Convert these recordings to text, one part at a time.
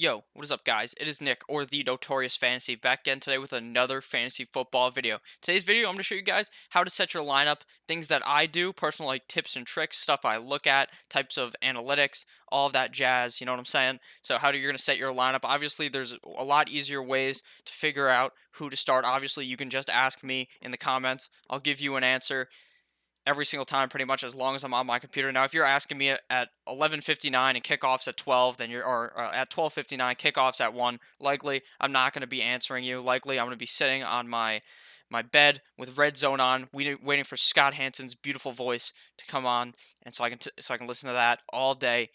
Yo, what is up, guys? It is Nick, or the Notorious Fantasy, back again today with another fantasy football video. Today's video, I'm going to show you guys how to set your lineup, things that I do, personal like tips and tricks, stuff I look at, types of analytics, all of that jazz. You know what I'm saying? So, how you're going to set your lineup? Obviously, there's a lot easier ways to figure out who to start. Obviously, you can just ask me in the comments. I'll give you an answer every single time pretty much as long as I'm on my computer. Now, if you're asking me at 11:59 and kickoffs at 12, then you're or at 12:59 kickoffs at 1, likely I'm not going to be answering you. Likely I'm going to be sitting on my bed with Red Zone on, waiting for Scott Hansen's beautiful voice to come on, and so I can listen to that all day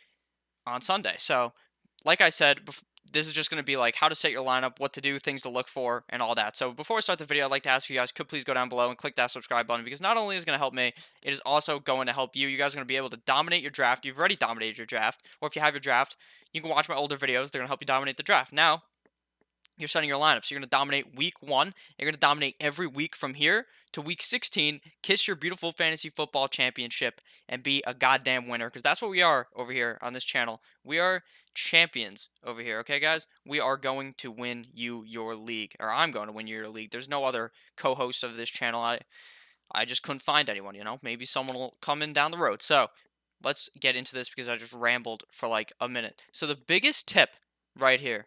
on Sunday. So, like I said, this is just going to be like how to set your lineup, what to do, things to look for, and all that. So before I start the video, I'd like to ask you guys, could please go down below and click that subscribe button, because not only is it going to help me, it is also going to help you. You guys are going to be able to dominate your draft. You've already dominated your draft, or if you have your draft, you can watch my older videos. They're going to help you dominate the draft. Now, you're setting your lineup. So you're going to dominate week 1. You're going to dominate every week from here to week 16. Kiss your beautiful fantasy football championship and be a goddamn winner, because that's what we are over here on this channel. We are champions over here, okay, guys? We are going to win you your league, or I'm going to win you your league. There's no other co-host of this channel. I just couldn't find anyone, you know? Maybe someone will come in down the road. So let's get into this because I just rambled for like a minute. So the biggest tip right here,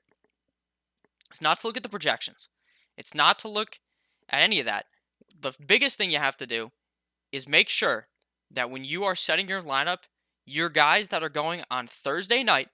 it's not to look at the projections. It's not to look at any of that. The biggest thing you have to do is make sure that when you are setting your lineup, your guys that are going on Thursday night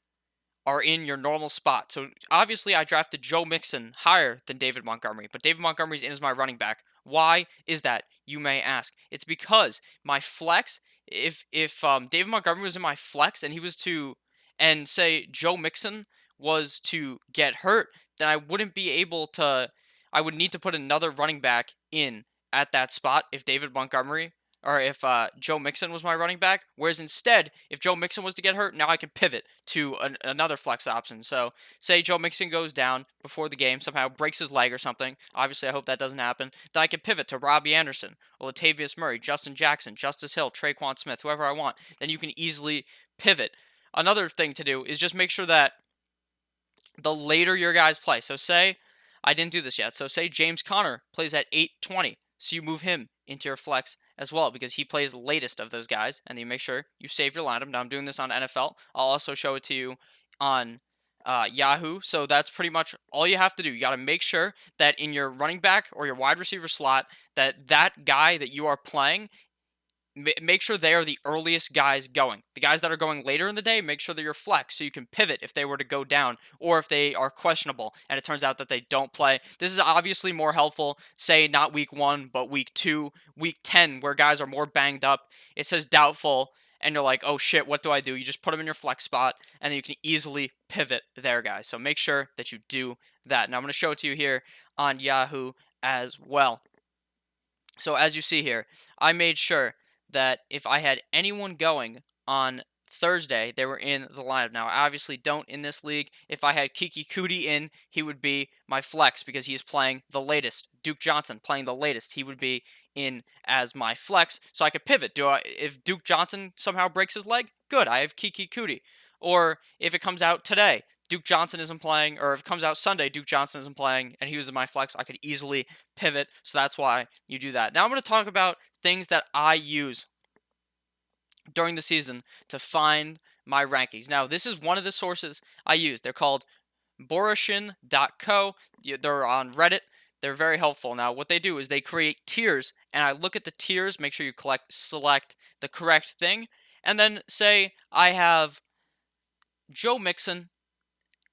are in your normal spot. So obviously, I drafted Joe Mixon higher than David Montgomery, but David Montgomery's in as my running back. Why is that? You may ask. It's because my flex, if David Montgomery was in my flex and he was to, and say Joe Mixon was to get hurt, then I wouldn't be able to. I would need to put another running back in at that spot if David Montgomery or if Joe Mixon was my running back. Whereas instead, if Joe Mixon was to get hurt, now I can pivot to another flex option. So, say Joe Mixon goes down before the game, somehow breaks his leg or something. Obviously, I hope that doesn't happen. Then I can pivot to Robbie Anderson, or Latavius Murray, Justin Jackson, Justice Hill, Traquan Smith, whoever I want. Then you can easily pivot. Another thing to do is just make sure that the later your guys play. So, say I didn't do this yet. So, say James Conner plays at 8:20. So you move him into your flex as well because he plays latest of those guys, and you make sure you save your lineup. Now I'm doing this on NFL. I'll also show it to you on Yahoo. So that's pretty much all you have to do. You got to make sure that in your running back or your wide receiver slot, that guy that you are playing, make sure they are the earliest guys going. The guys that are going later in the day, make sure they're your flex so you can pivot if they were to go down or if they are questionable and it turns out that they don't play. This is obviously more helpful, say not week 1, but week 2, week 10, where guys are more banged up. It says doubtful and you're like, oh shit, what do I do? You just put them in your flex spot and then you can easily pivot there, guys. So make sure that you do that. Now I'm going to show it to you here on Yahoo as well. So as you see here, I made sure that if I had anyone going on Thursday, they were in the lineup. Now, I obviously don't in this league. If I had Kiki Kuti in, he would be my flex because he is playing the latest. Duke Johnson playing the latest. He would be in as my flex, so I could pivot. If Duke Johnson somehow breaks his leg, good. I have Kiki Kuti. Or if it comes out today, Duke Johnson isn't playing, or if it comes out Sunday, Duke Johnson isn't playing, and he was in my flex, I could easily pivot. So that's why you do that. Now I'm going to talk about things that I use during the season to find my rankings. Now, this is one of the sources I use. They're called Boroshin.co. They're on Reddit. They're very helpful. Now, what they do is they create tiers, and I look at the tiers, make sure you select the correct thing, and then say I have Joe Mixon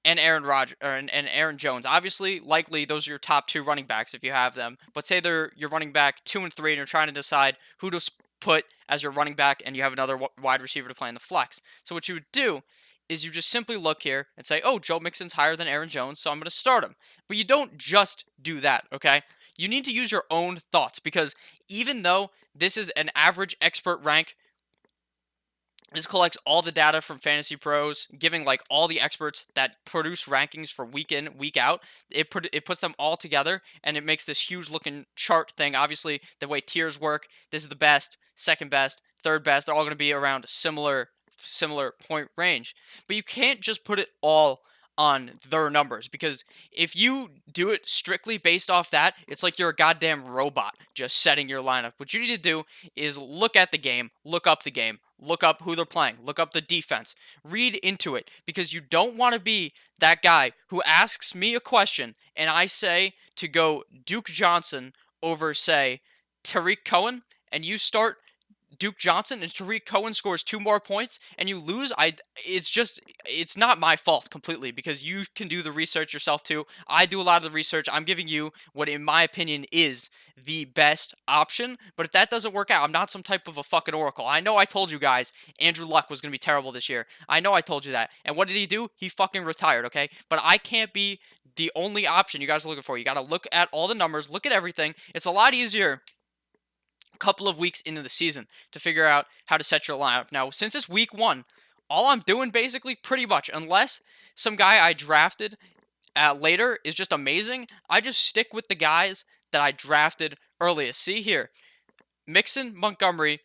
and Aaron Jones. Obviously, likely those are your top 2 running backs if you have them. But say they're your running back 2 and 3, and you're trying to decide who to put as your running back, and you have another wide receiver to play in the flex. So what you would do is you just simply look here and say, oh, Joe Mixon's higher than Aaron Jones, so I'm going to start him. But you don't just do that, okay? You need to use your own thoughts, because even though this is an average expert rank, this collects all the data from Fantasy Pros, giving like all the experts that produce rankings for week in, week out. It puts them all together, and it makes this huge looking chart thing. Obviously, the way tiers work, this is the best, second best, third best. They're all going to be around similar point range. But you can't just put it all on their numbers, because if you do it strictly based off that, it's like you're a goddamn robot just setting your lineup. What you need to do is look at the game, look up the game, look up who they're playing, look up the defense, read into it, because you don't want to be that guy who asks me a question and I say to go Duke Johnson over, say, Tariq Cohen, and you start Duke Johnson and Tariq Cohen scores 2 more points and you lose. It's not my fault completely, because you can do the research yourself too. I do a lot of the research. I'm giving you what in my opinion is the best option. But if that doesn't work out, I'm not some type of a fucking oracle. I know I told you guys Andrew Luck was going to be terrible this year. I know I told you that. And what did he do? He fucking retired, okay? But I can't be the only option you guys are looking for. You got to look at all the numbers, look at everything. It's a lot easier couple of weeks into the season to figure out how to set your lineup. Now, since it's week 1, all I'm doing basically pretty much, unless some guy I drafted later is just amazing, I just stick with the guys that I drafted earliest. See here, Mixon, Montgomery,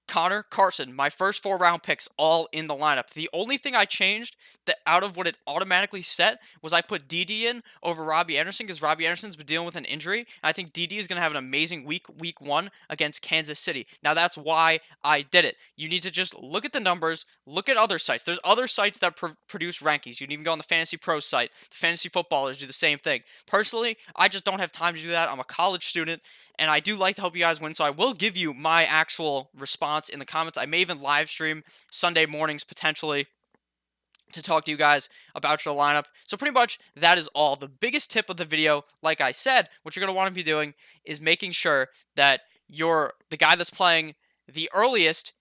Connor, Carson, my first 4 round picks, all in the lineup. The only thing I changed that out of what it automatically set was I put DD in over Robbie Anderson, because Robbie Anderson's been dealing with an injury. And I think DD is going to have an amazing week 1 against Kansas City. Now that's why I did it. You need to just look at the numbers, look at other sites. There's other sites that produce rankings. You can even go on the Fantasy Pro site. The Fantasy Footballers do the same thing. Personally, I just don't have time to do that. I'm a college student, and I do like to help you guys win, so I will give you my actual response in the comments. I may even live stream Sunday mornings potentially to talk to you guys about your lineup. So pretty much that is all. The biggest tip of the video, like I said, what you're going to want to be doing is making sure that the guy that's playing the earliest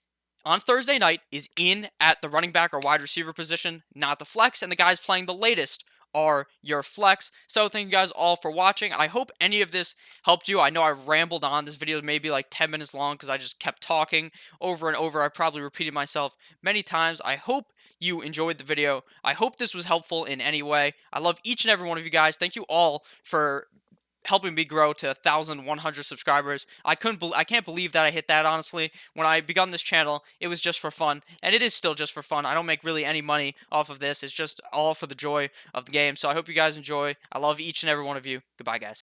on Thursday night is in at the running back or wide receiver position, not the flex, and the guys playing the latest are your flex. So thank you guys all for watching. I hope any of this helped you. I know I rambled on. This video may be like 10 minutes long because I just kept talking over and over. I probably repeated myself many times. I hope you enjoyed the video. I hope this was helpful in any way. I love each and every one of you guys. Thank you all for helping me grow to 1,100 subscribers. I can't believe that I hit that, honestly. When I begun this channel, it was just for fun, and it is still just for fun. I don't make really any money off of this. It's just all for the joy of the game. So I hope you guys enjoy. I love each and every one of you. Goodbye, guys.